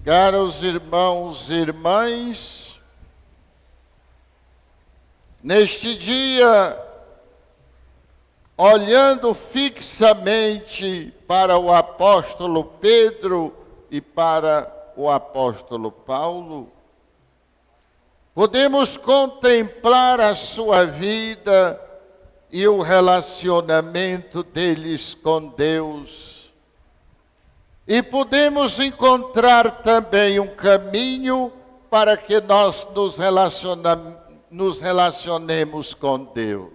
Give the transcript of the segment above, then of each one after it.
Caros irmãos e irmãs, neste dia, olhando fixamente para o apóstolo Pedro e para o apóstolo Paulo, podemos contemplar a sua vida e o relacionamento deles com Deus. E podemos encontrar também um caminho para que nós nos relacionemos com Deus.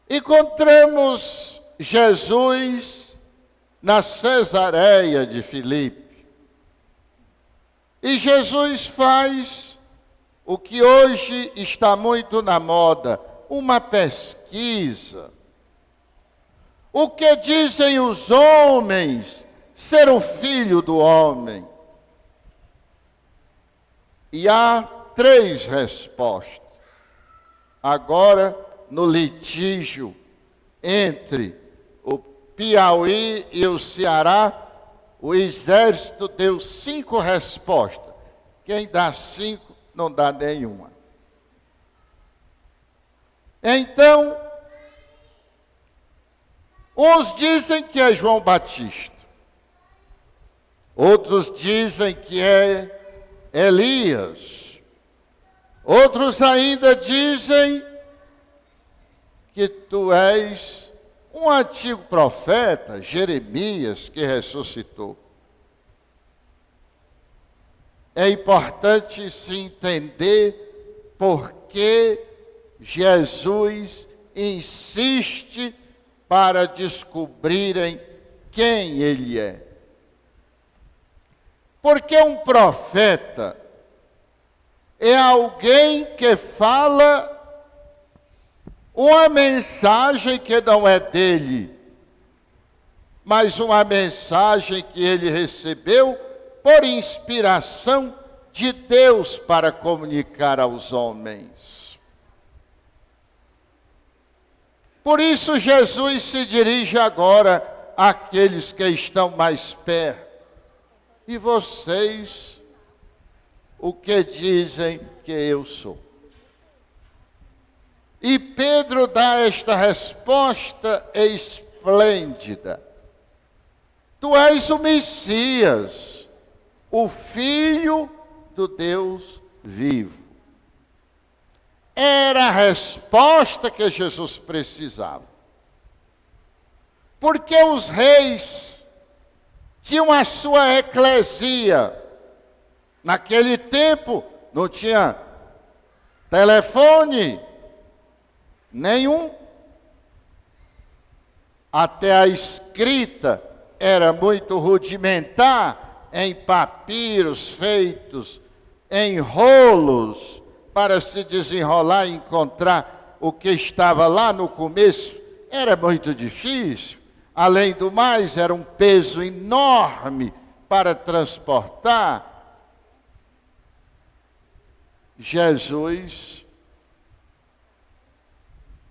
Encontramos Jesus na Cesareia de Filipe. E Jesus faz o que hoje está muito na moda, uma pesquisa. O que dizem os homens ser o Filho do Homem? E há 3 respostas. Agora, no litígio entre o Piauí e o Ceará, o exército deu 5 respostas. Quem dá 5 não dá nenhuma. Então, uns dizem que é João Batista, outros dizem que é Elias, outros ainda dizem que tu és um antigo profeta, Jeremias, que ressuscitou. É importante se entender por que Jesus insiste para descobrirem quem ele é. Porque um profeta é alguém que fala uma mensagem que não é dele, mas uma mensagem que ele recebeu por inspiração de Deus para comunicar aos homens. Por isso Jesus se dirige agora àqueles que estão mais perto. E vocês, o que dizem que eu sou? E Pedro dá esta resposta esplêndida. Tu és o Messias, o Filho do Deus vivo. Era a resposta que Jesus precisava. Porque os reis tinham a sua eclesia. Naquele tempo não tinha telefone nenhum. Até a escrita era muito rudimentar, em papiros feitos em rolos, para se desenrolar e encontrar o que estava lá no começo, era muito difícil. Além do mais, era um peso enorme para transportar. Jesus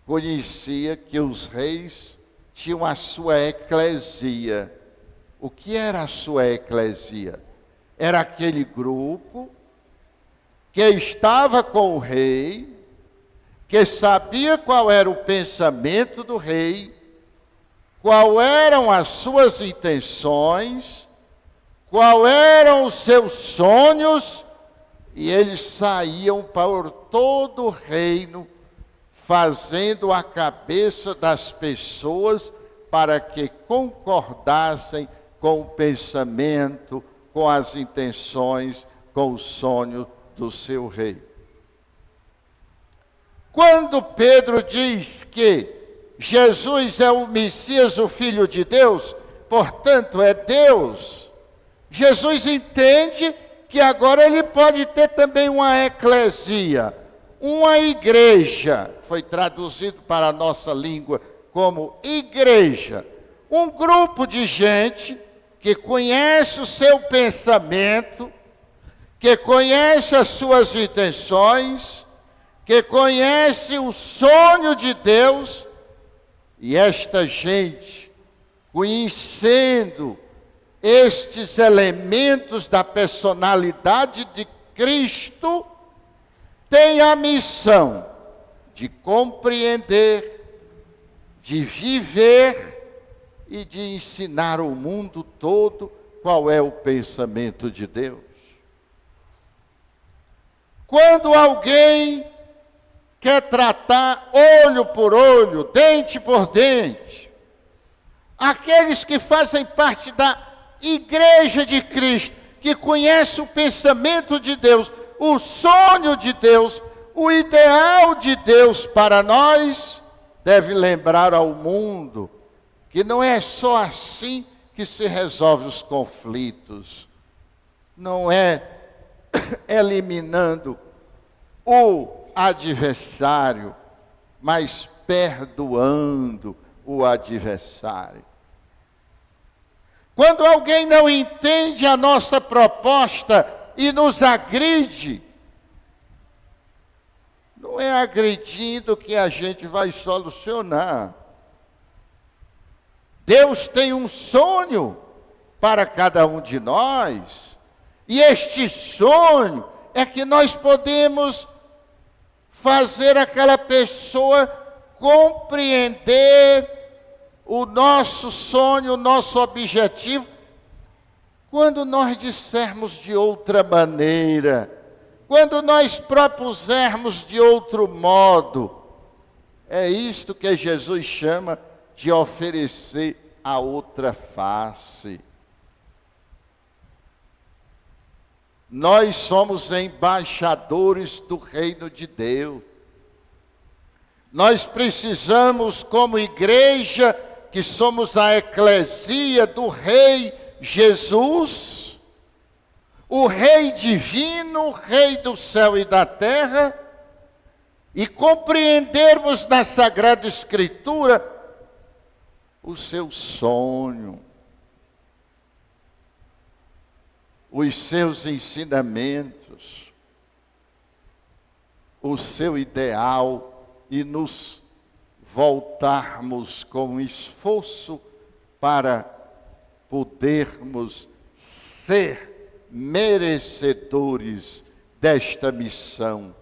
conhecia que os reis tinham a sua eclesia. O que era a sua eclesia? Era aquele grupo que estava com o rei, que sabia qual era o pensamento do rei, qual eram as suas intenções, qual eram os seus sonhos, e eles saíam por todo o reino, fazendo a cabeça das pessoas para que concordassem com o pensamento, com as intenções, com o sonho do seu rei. Quando Pedro diz que Jesus é o Messias, o Filho de Deus, portanto é Deus, Jesus entende que agora ele pode ter também uma eclesia, uma igreja, foi traduzido para a nossa língua como igreja, um grupo de gente que conhece o seu pensamento, que conhece as suas intenções, que conhece o sonho de Deus, e esta gente, conhecendo estes elementos da personalidade de Cristo têm a missão de compreender, de viver e de ensinar ao mundo todo qual é o pensamento de Deus. Quando alguém quer tratar olho por olho, dente por dente, aqueles que fazem parte da Igreja de Cristo, que conhece o pensamento de Deus, o sonho de Deus, o ideal de Deus para nós, deve lembrar ao mundo que não é só assim que se resolve os conflitos. Não é eliminando o adversário, mas perdoando o adversário. Quando alguém não entende a nossa proposta e nos agride, não é agredindo que a gente vai solucionar. Deus tem um sonho para cada um de nós, e este sonho é que nós podemos fazer aquela pessoa compreender o nosso sonho, o nosso objetivo, quando nós dissermos de outra maneira, quando nós propusermos de outro modo. É isto que Jesus chama de oferecer a outra face. Nós somos embaixadores do reino de Deus. Nós precisamos, como igreja, que somos a eclesia do Rei Jesus, o Rei divino, Rei do céu e da terra, e compreendermos na Sagrada Escritura o seu sonho, os seus ensinamentos, o seu ideal, e nos voltarmos com esforço para podermos ser merecedores desta missão,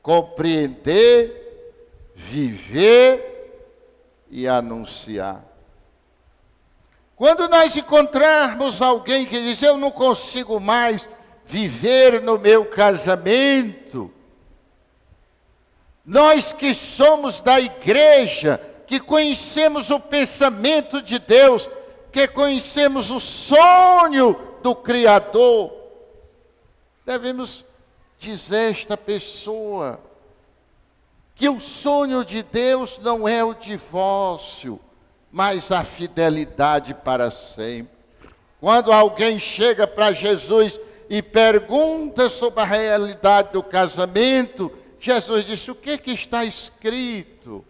compreender, viver e anunciar. Quando nós encontrarmos alguém que diz: eu não consigo mais viver no meu casamento, nós que somos da igreja, que conhecemos o pensamento de Deus, que conhecemos o sonho do Criador, devemos dizer a esta pessoa que o sonho de Deus não é o divórcio, mas a fidelidade para sempre. Quando alguém chega para Jesus e pergunta sobre a realidade do casamento, Jesus disse: o que está escrito?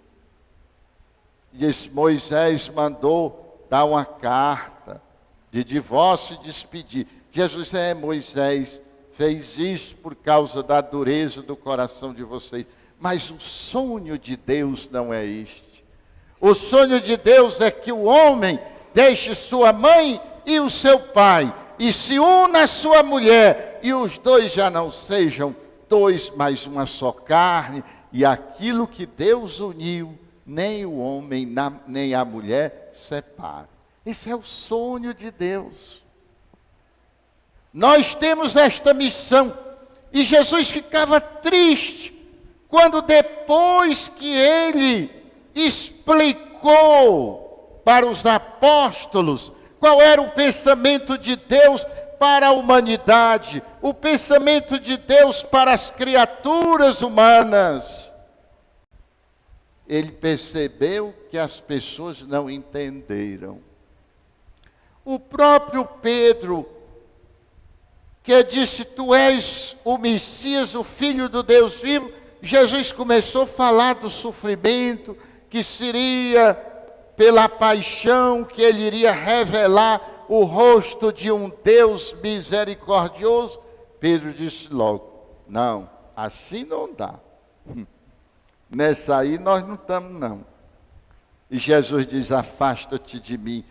Diz: Moisés mandou dar uma carta de divórcio e despedir. Jesus: Moisés fez isso por causa da dureza do coração de vocês. Mas o sonho de Deus não é este. O sonho de Deus é que o homem deixe sua mãe e o seu pai, e se una à sua mulher, e os dois já não sejam dois, mas uma só carne, e aquilo que Deus uniu, nem o homem nem a mulher separa. Esse é o sonho de Deus. Nós temos esta missão, e Jesus ficava triste quando, depois que ele explicou para os apóstolos qual era o pensamento de Deus para a humanidade, o pensamento de Deus para as criaturas humanas, ele percebeu que as pessoas não entenderam. O próprio Pedro, que disse: tu és o Messias, o Filho do Deus vivo, Jesus começou a falar do sofrimento, que seria pela paixão, que ele iria revelar o rosto de um Deus misericordioso. Pedro disse logo: não, assim não dá. Nessa aí nós não estamos não. E Jesus diz: afasta-te de mim,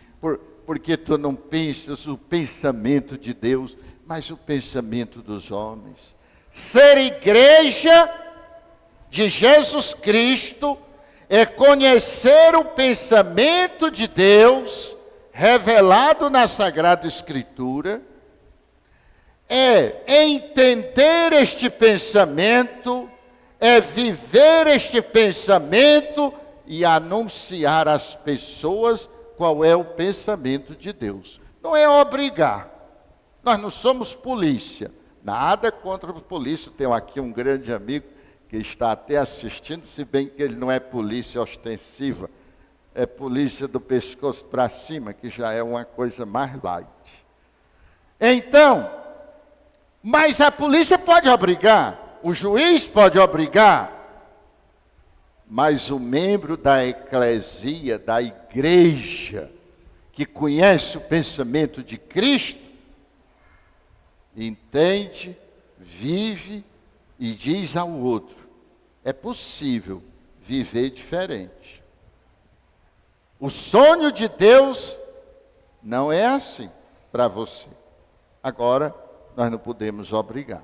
porque tu não pensas o pensamento de Deus, mas o pensamento dos homens. Ser igreja de Jesus Cristo é conhecer o pensamento de Deus revelado na Sagrada Escritura, é entender este pensamento, é viver este pensamento e anunciar às pessoas qual é o pensamento de Deus. Não é obrigar. Nós não somos polícia. Nada contra a polícia. Tenho aqui um grande amigo que está até assistindo, se bem que ele não é polícia ostensiva. É polícia do pescoço para cima, que já é uma coisa mais light. Então, mas a polícia pode obrigar, o juiz pode obrigar, mas o membro da eclesia, da igreja, que conhece o pensamento de Cristo, entende, vive e diz ao outro: é possível viver diferente. O sonho de Deus não é assim para você. Agora, nós não podemos obrigar.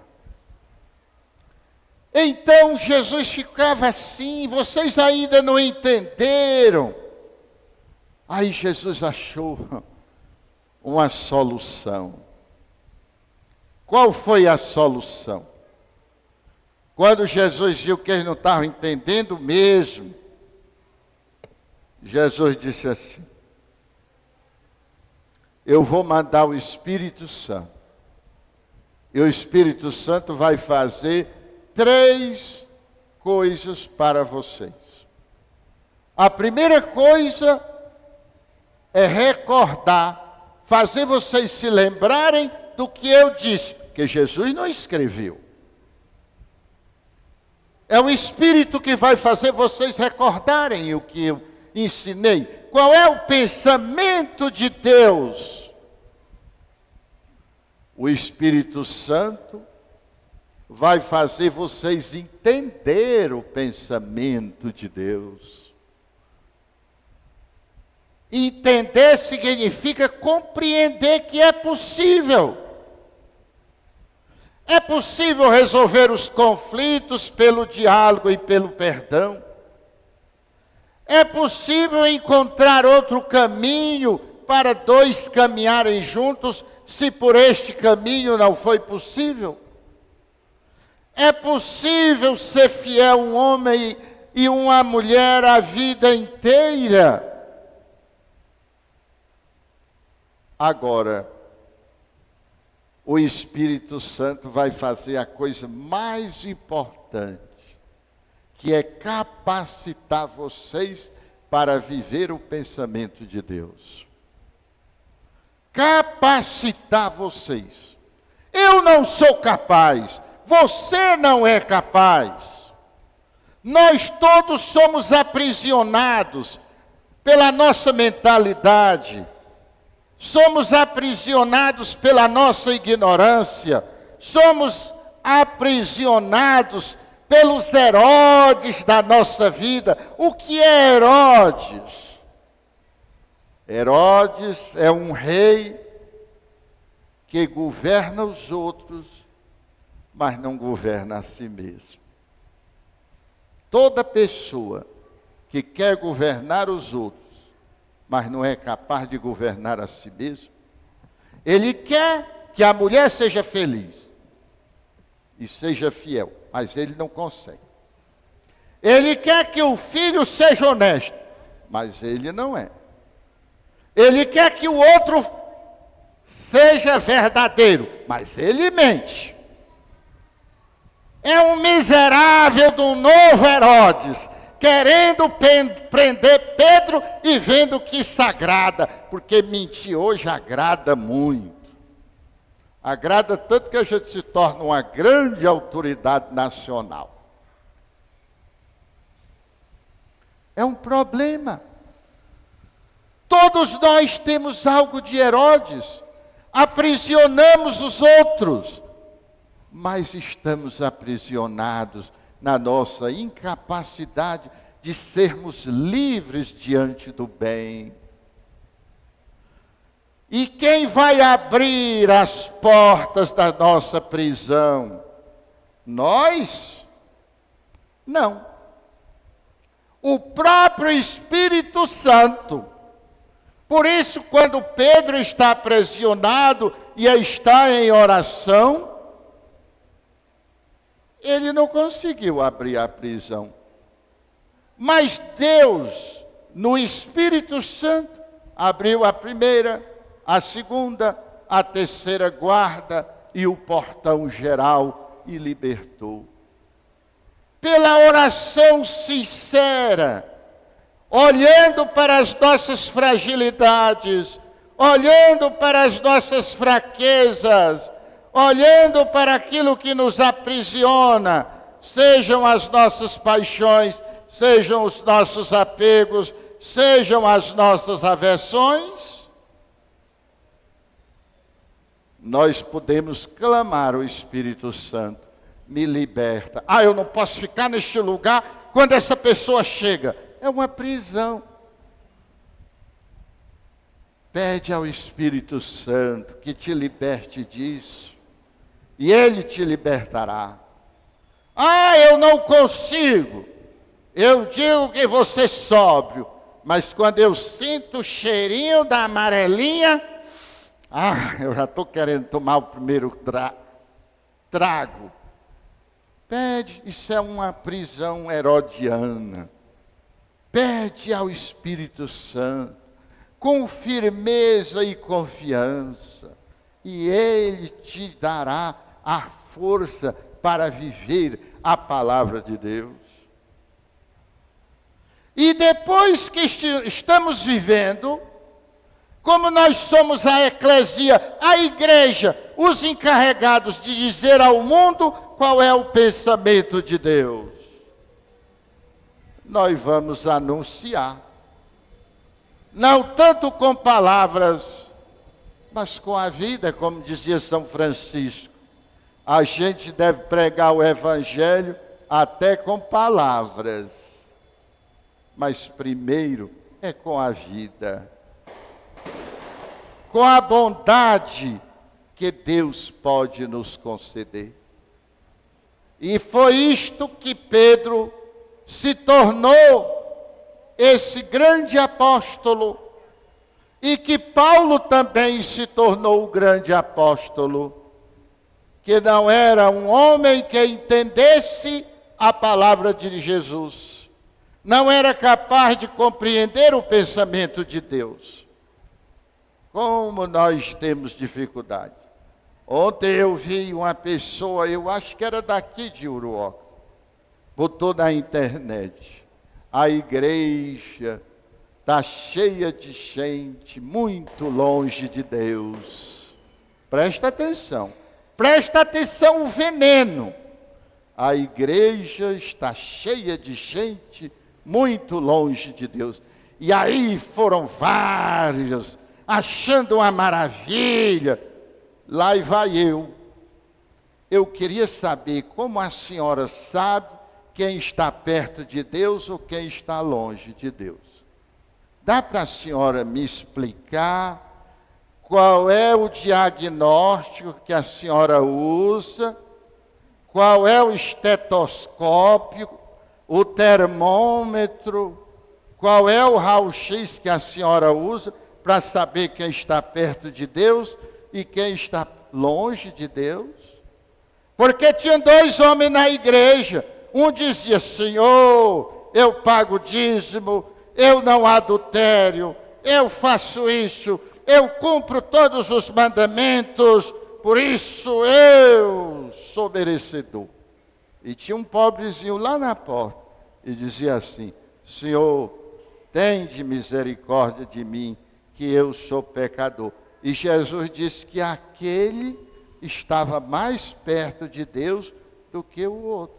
Então, Jesus ficava assim, vocês ainda não entenderam. Aí Jesus achou uma solução. Qual foi a solução? Quando Jesus viu que eles não estavam entendendo mesmo, Jesus disse assim: eu vou mandar o Espírito Santo. E o Espírito Santo vai fazer 3 coisas para vocês. A primeira coisa é recordar, fazer vocês se lembrarem do que eu disse, que Jesus não escreveu. É o Espírito que vai fazer vocês recordarem o que eu ensinei. Qual é o pensamento de Deus? O Espírito Santo vai fazer vocês entender o pensamento de Deus. Entender significa compreender que é possível. É possível resolver os conflitos pelo diálogo e pelo perdão. É possível encontrar outro caminho para 2 caminharem juntos, se por este caminho não foi possível. É possível ser fiel um homem e uma mulher a vida inteira. Agora, o Espírito Santo vai fazer a coisa mais importante, que é capacitar vocês para viver o pensamento de Deus. Capacitar vocês. Eu não sou capaz, você não é capaz. Nós todos somos aprisionados pela nossa mentalidade. Somos aprisionados pela nossa ignorância. Somos aprisionados pelos Herodes da nossa vida. O que é Herodes? Herodes é um rei que governa os outros, mas não governa a si mesmo. Toda pessoa que quer governar os outros, mas não é capaz de governar a si mesmo, ele quer que a mulher seja feliz e seja fiel, mas ele não consegue. Ele quer que o filho seja honesto, mas ele não é. Ele quer que o outro seja verdadeiro, mas ele mente. É um miserável de um novo Herodes, querendo prender Pedro e vendo que isso agrada, porque mentir hoje agrada muito. Agrada tanto que a gente se torna uma grande autoridade nacional. É um problema. Todos nós temos algo de Herodes, aprisionamos os outros, mas estamos aprisionados na nossa incapacidade de sermos livres diante do bem. E quem vai abrir as portas da nossa prisão? Nós? Não. O próprio Espírito Santo. Por isso, quando Pedro está aprisionado e está em oração, ele não conseguiu abrir a prisão. Mas Deus, no Espírito Santo, abriu a primeira, a segunda, a terceira guarda e o portão geral e libertou. Pela oração sincera, olhando para as nossas fragilidades, olhando para as nossas fraquezas, olhando para aquilo que nos aprisiona, sejam as nossas paixões, sejam os nossos apegos, sejam as nossas aversões, nós podemos clamar ao Espírito Santo, me liberta. Eu não posso ficar neste lugar quando essa pessoa chega. É uma prisão. Pede ao Espírito Santo que te liberte disso, e Ele te libertará. Eu não consigo. Eu digo que você sóbrio, mas quando eu sinto o cheirinho da amarelinha, eu já estou querendo tomar o primeiro trago. Pede, isso é uma prisão herodiana. Pede ao Espírito Santo, com firmeza e confiança, e Ele te dará a força para viver a palavra de Deus. E depois que estamos vivendo, como nós somos a eclesia, a igreja, os encarregados de dizer ao mundo qual é o pensamento de Deus, nós vamos anunciar, não tanto com palavras, mas com a vida, como dizia São Francisco. A gente deve pregar o Evangelho até com palavras, mas primeiro é com a vida, com a bondade que Deus pode nos conceder. E foi isto que Pedro se tornou esse grande apóstolo, e que Paulo também se tornou o grande apóstolo, que não era um homem que entendesse a palavra de Jesus, não era capaz de compreender o pensamento de Deus. Como nós temos dificuldade. Ontem eu vi uma pessoa, eu acho que era daqui de Uruó, botou na internet: a igreja está cheia de gente muito longe de Deus. Presta atenção o veneno. A igreja está cheia de gente muito longe de Deus. E aí foram vários, achando uma maravilha. Lá e vai eu. Eu queria saber como a senhora sabe quem está perto de Deus ou quem está longe de Deus. Dá para a senhora me explicar qual é o diagnóstico que a senhora usa, qual é o estetoscópio, o termômetro, qual é o raio-x que a senhora usa para saber quem está perto de Deus e quem está longe de Deus? Porque tinha dois homens na igreja. Um dizia: Senhor, eu pago dízimo, eu não adultério, eu faço isso, eu cumpro todos os mandamentos, por isso eu sou merecedor. E tinha um pobrezinho lá na porta e dizia assim: Senhor, tende misericórdia de mim, que eu sou pecador. E Jesus disse que aquele estava mais perto de Deus do que o outro.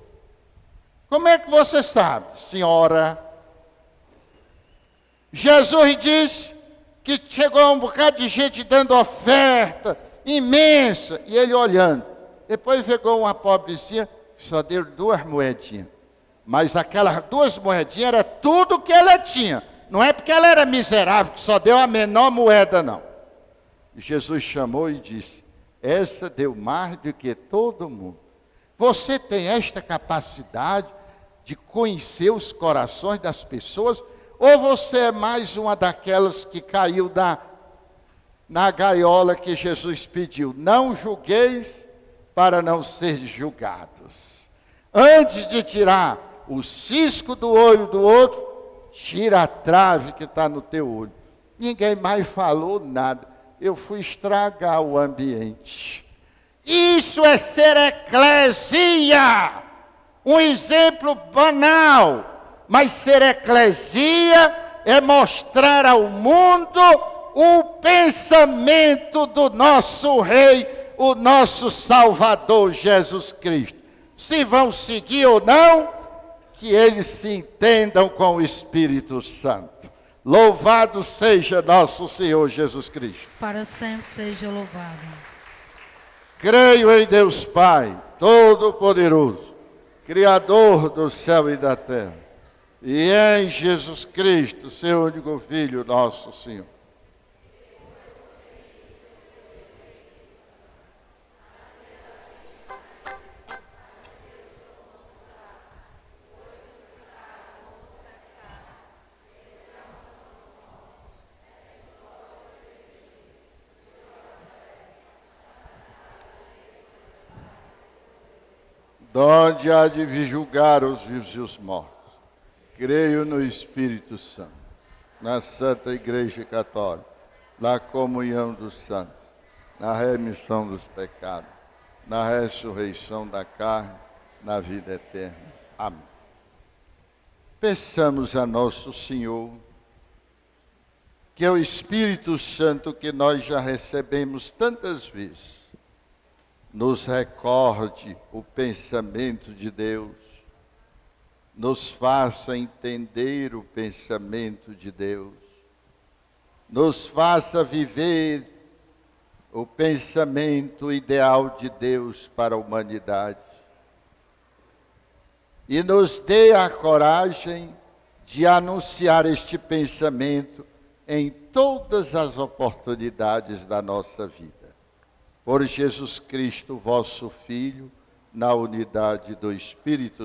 Como é que você sabe, senhora? Jesus disse que chegou um bocado de gente dando oferta imensa, e ele olhando. Depois pegou uma pobrecinha que só deu 2 moedinhas. Mas aquelas 2 moedinhas era tudo que ela tinha. Não é porque ela era miserável que só deu a menor moeda, não. Jesus chamou e disse: essa deu mais do que todo mundo. Você tem esta capacidade de conhecer os corações das pessoas? Ou você é mais uma daquelas que caiu na gaiola que Jesus pediu? Não julgueis para não ser julgados. Antes de tirar o cisco do olho do outro, tira a trave que está no teu olho. Ninguém mais falou nada. Eu fui estragar o ambiente. Isso é ser eclesia. Um exemplo banal. Mas ser eclesia é mostrar ao mundo o pensamento do nosso Rei, o nosso Salvador Jesus Cristo. Se vão seguir ou não, que eles se entendam com o Espírito Santo. Louvado seja nosso Senhor Jesus Cristo. Para sempre seja louvado. Creio em Deus Pai, Todo-Poderoso, Criador do céu e da terra, e em Jesus Cristo, seu único Filho, nosso Senhor. Donde há de vir julgar os vivos e os mortos. Creio no Espírito Santo, na Santa Igreja Católica, na comunhão dos santos, na remissão dos pecados, na ressurreição da carne, na vida eterna. Amém. Peçamos a nosso Senhor que o Espírito Santo que nós já recebemos tantas vezes, nos recorde o pensamento de Deus, nos faça entender o pensamento de Deus, nos faça viver o pensamento ideal de Deus para a humanidade e nos dê a coragem de anunciar este pensamento em todas as oportunidades da nossa vida. Por Jesus Cristo, vosso Filho, na unidade do Espírito